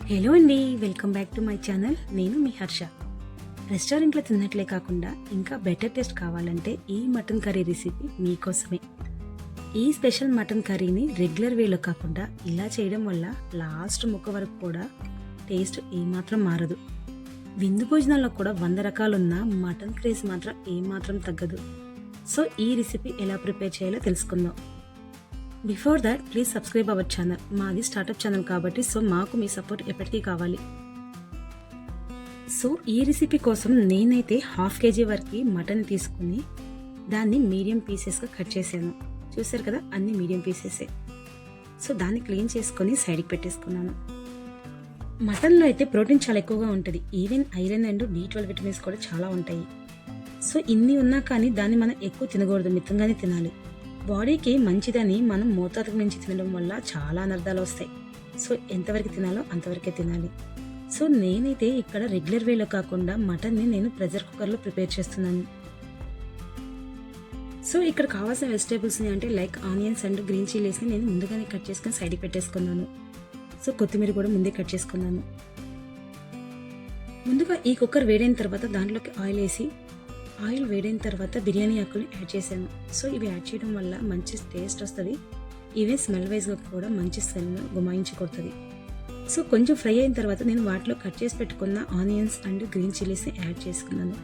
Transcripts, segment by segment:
Hello అండి, welcome back to my channel. నేను మీ హర్ష. రెస్టారెంట్లో తిన్నట్లే కాకుండా ఇంకా బెటర్ టేస్ట్ కావాలంటే ఈ మటన్ కర్రీ రెసిపీ మీకోసమే. ఈ స్పెషల్ మటన్ కర్రీని రెగ్యులర్ వేలో కాకుండా ఇలా చేయడం వల్ల లాస్ట్ ముక్క వరకు కూడా టేస్ట్ ఏమాత్రం మారదు. విందు భోజనాల్లో కూడా 100 రకాలున్న మటన్ క్రేజ్ మాత్రం ఏమాత్రం తగ్గదు. సో ఈ రెసిపీ ఎలా ప్రిపేర్ చేయాలో తెలుసుకుందాం. Before that please subscribe our channel. మాది స్టార్టప్ ఛానల్ కాబట్టి మాకు మీ సపోర్ట్ ఎప్పటికీ కావాలి. ఈ రెసిపీ కోసం నేనైతే 1/2 kg వరకు మటన్ తీసుకుని దాన్ని మీడియం పీసెస్గా కట్ చేశాను. చూసారు కదా, అన్ని మీడియం పీసెసే. దాన్ని క్లీన్ చేసుకొని సైడ్కి పెట్టేసుకున్నాను. మటన్లో అయితే ప్రోటీన్ చాలా ఎక్కువగా ఉంటుంది. Even iron and B12 vitamins కూడా చాలా ఉంటాయి. ఇన్ని ఉన్నా కానీ దాన్ని మనం ఎక్కువ తినకూడదు, మితంగానే తినాలి. బాడీకి మంచిదని మనం మోతాదుకు మించి తినడం వల్ల చాలా అనర్థాలు వస్తాయి. ఎంతవరకు తినాలో అంతవరకే తినాలి. నేనైతే ఇక్కడ రెగ్యులర్ వేలో కాకుండా మటన్ని నేను ప్రెషర్ కుక్కర్లో ప్రిపేర్ చేస్తున్నాను. ఇక్కడ కావాల్సిన వెజిటేబుల్స్ని అంటే లైక్ ఆనియన్స్ అండ్ గ్రీన్ చిల్లీస్ని నేను ముందుగానే కట్ చేసుకుని సైడ్కి పెట్టేసుకున్నాను. కొత్తిమీర కూడా ముందే కట్ చేసుకున్నాను. ముందుగా ఈ కుక్కర్ వేడైన తర్వాత దాంట్లోకి ఆయిల్ వేడైన తర్వాత బిర్యానీ ఆకులు యాడ్ చేశాను. ఇవి యాడ్ చేయడం వల్ల మంచి టేస్ట్ వస్తుంది. ఈవెన్ స్మెల్ వైజ్గా కూడా మంచి స్మెల్ గుమాయించి కొడుతుంది. కొంచెం ఫ్రై అయిన తర్వాత నేను వాటిలో కట్ చేసి పెట్టుకున్న ఆనియన్స్ అండ్ గ్రీన్ చిల్లీస్ని యాడ్ చేసుకున్నాను.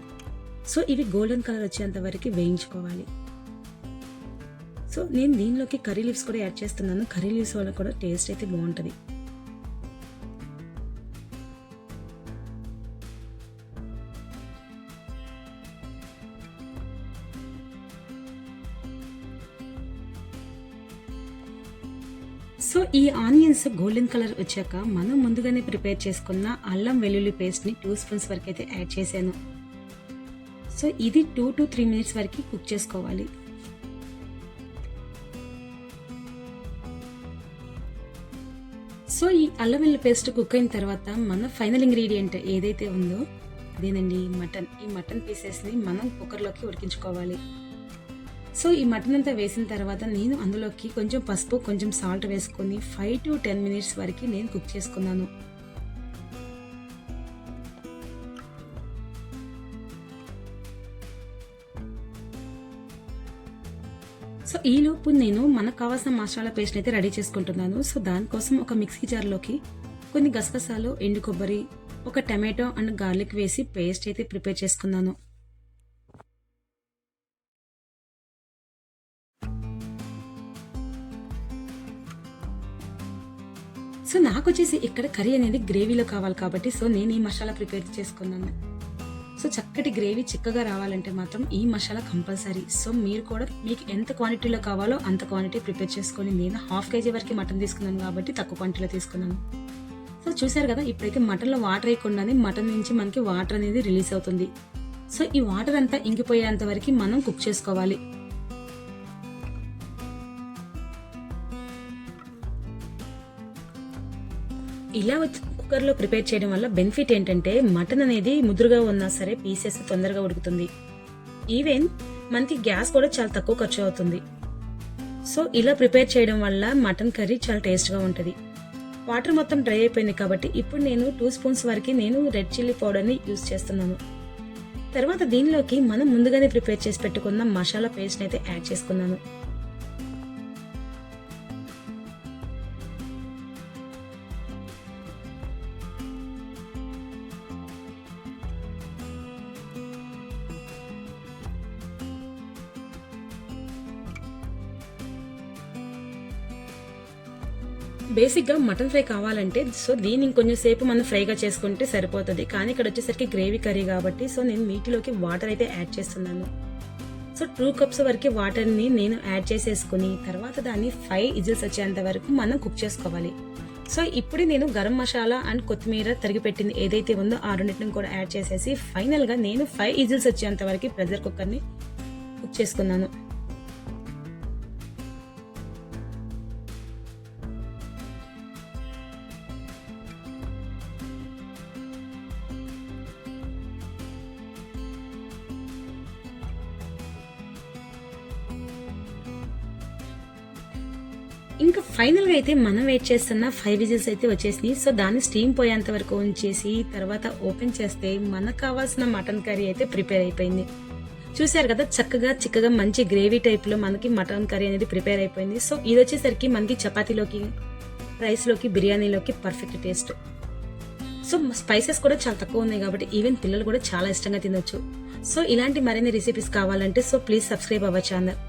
ఇవి గోల్డెన్ కలర్ వచ్చేంత వరకు వేయించుకోవాలి. నేను దీనిలోకి కర్రీ లీవ్స్ కూడా యాడ్ చేస్తున్నాను. కర్రీ లీవ్స్ వల్ల కూడా టేస్ట్ అయితే బాగుంటుంది. ఈ ఆనియన్స్ గోల్డెన్ కలర్ వచ్చాక మనం ముందుగానే ప్రిపేర్ చేసుకున్న అల్లం వెల్లుల్లి పేస్ట్ని 2 స్పూన్స్ వరకు అయితే యాడ్ చేశాను. ఇది 2 to 3 minutes వరకు కుక్ చేసుకోవాలి. ఈ అల్లం వెల్లుల్లి పేస్ట్ కుక్ అయిన తర్వాత మన ఫైనల్ ఇంగ్రీడియంట్ ఏదైతే ఉందో అదేనండి మటన్. ఈ మటన్ పీసెస్ని మనం కుక్కర్లోకి ఉడికించుకోవాలి. ఈ మటన్ అంతా వేసిన తర్వాత నేను అందులోకి కొంచెం పసుపు, కొంచెం సాల్ట్ వేసుకొని 5 to 10 minutes వరకు నేను కుక్ చేసుకున్నాను. ఈలోపు నేను మనకు కావాల్సిన మసాలా పేస్ట్ అయితే రెడీ చేసుకుంటున్నాను. దానికోసం ఒక మిక్సీ జార్లోకి కొన్ని గసగసాలు, ఎండు కొబ్బరి, ఒక టమాటో అండ్ గార్లిక్ వేసి పేస్ట్ అయితే ప్రిపేర్ చేసుకున్నాను. నాకు వచ్చేసి ఇక్కడ కర్రీ అనేది గ్రేవీలో కావాలి కాబట్టి నేను ఈ మసాలా ప్రిపేర్ చేసుకున్నాను. చక్కటి గ్రేవీ చిక్కగా రావాలంటే మాత్రం ఈ మసాలా కంపల్సరీ. మీరు కూడా మీకు ఎంత క్వాంటిటీలో కావాలో అంత క్వాంటిటీ ప్రిపేర్ చేసుకొని, నేను 1/2 kg వరకు మటన్ తీసుకున్నాను కాబట్టి తక్కువ క్వాంటిటీలో తీసుకున్నాను. చూసారు కదా, ఇప్పుడైతే మటన్లో వాటర్ వేయకుండానే మటన్ నుంచి మనకి వాటర్ అనేది రిలీజ్ అవుతుంది. ఈ వాటర్ అంతా ఇంకిపోయేంత వరకు మనం కుక్ చేసుకోవాలి. ఇలా కుక్కర్లో ప్రిపేర్ చేయడం వల్ల బెనిఫిట్ ఏంటంటే మటన్ అనేది ముదురుగా ఉన్నా సరే పీసెస్ తొందరగా ఉడుకుతుంది. ఈవెన్ మనకి గ్యాస్ కూడా చాలా తక్కువ ఖర్చు అవుతుంది. ఇలా ప్రిపేర్ చేయడం వల్ల మటన్ కర్రీ చాలా టేస్ట్గా ఉంటుంది. వాటర్ మొత్తం డ్రై అయిపోయింది కాబట్టి ఇప్పుడు నేను 2 స్పూన్స్ వరకు నేను రెడ్ చిల్లీ పౌడర్ని యూజ్ చేస్తున్నాను. తర్వాత దీనిలోకి మనం ముందుగానే ప్రిపేర్ చేసి పెట్టుకున్న మసాలా పేస్ట్ని అయితే యాడ్ చేసుకున్నాను. బేసిక్గా మటన్ ఫ్రై కావాలంటే దీన్ని ఇంకొంచెం సేపు మనం ఫ్రైగా చేసుకుంటే సరిపోతుంది. కానీ ఇక్కడ వచ్చేసరికి గ్రేవీ కర్రీ కాబట్టి నేను వీటిలోకి వాటర్ అయితే యాడ్ చేస్తున్నాను. 2 cups వరకు వాటర్ని నేను యాడ్ చేసేసుకుని తర్వాత దాన్ని 5 విజిల్స్ వచ్చేంత వరకు మనం కుక్ చేసుకోవాలి. ఇప్పుడు నేను గరం మసాలా అండ్ కొత్తిమీర తరిగి పెట్టింది ఏదైతే ఉందో ఆ రెండింటిని కూడా యాడ్ చేసేసి ఫైనల్గా నేను 5 విజిల్స్ వచ్చేంత వరకు ప్రెషర్ కుక్కర్ని కుక్ చేసుకున్నాను. ఇంకా ఫైనల్గా అయితే మనం వెయిట్ చేస్తున్న 5 విజిల్స్ అయితే వచ్చేసినాయి. సో దాన్ని స్టీమ్ పోయేంత వరకు ఉంచేసి తర్వాత ఓపెన్ చేస్తే మనకు కావాల్సిన మటన్ కర్రీ అయితే ప్రిపేర్ అయిపోయింది. చూశారు కదా, చక్కగా చిక్కగా మంచి గ్రేవీ టైప్లో మనకి మటన్ కర్రీ అనేది ప్రిపేర్ అయిపోయింది. సో ఇది వచ్చేసరికి మనకి చపాతీలోకి, రైస్లోకి, బిర్యానీలోకి పర్ఫెక్ట్ టేస్ట్. సో స్పైసెస్ కూడా చాలా తక్కువ ఉన్నాయి కాబట్టి ఈవెన్ పిల్లలు కూడా చాలా ఇష్టంగా తినొచ్చు. సో ఇలాంటి మరిన్ని రెసిపీస్ కావాలంటే so please subscribe our channel.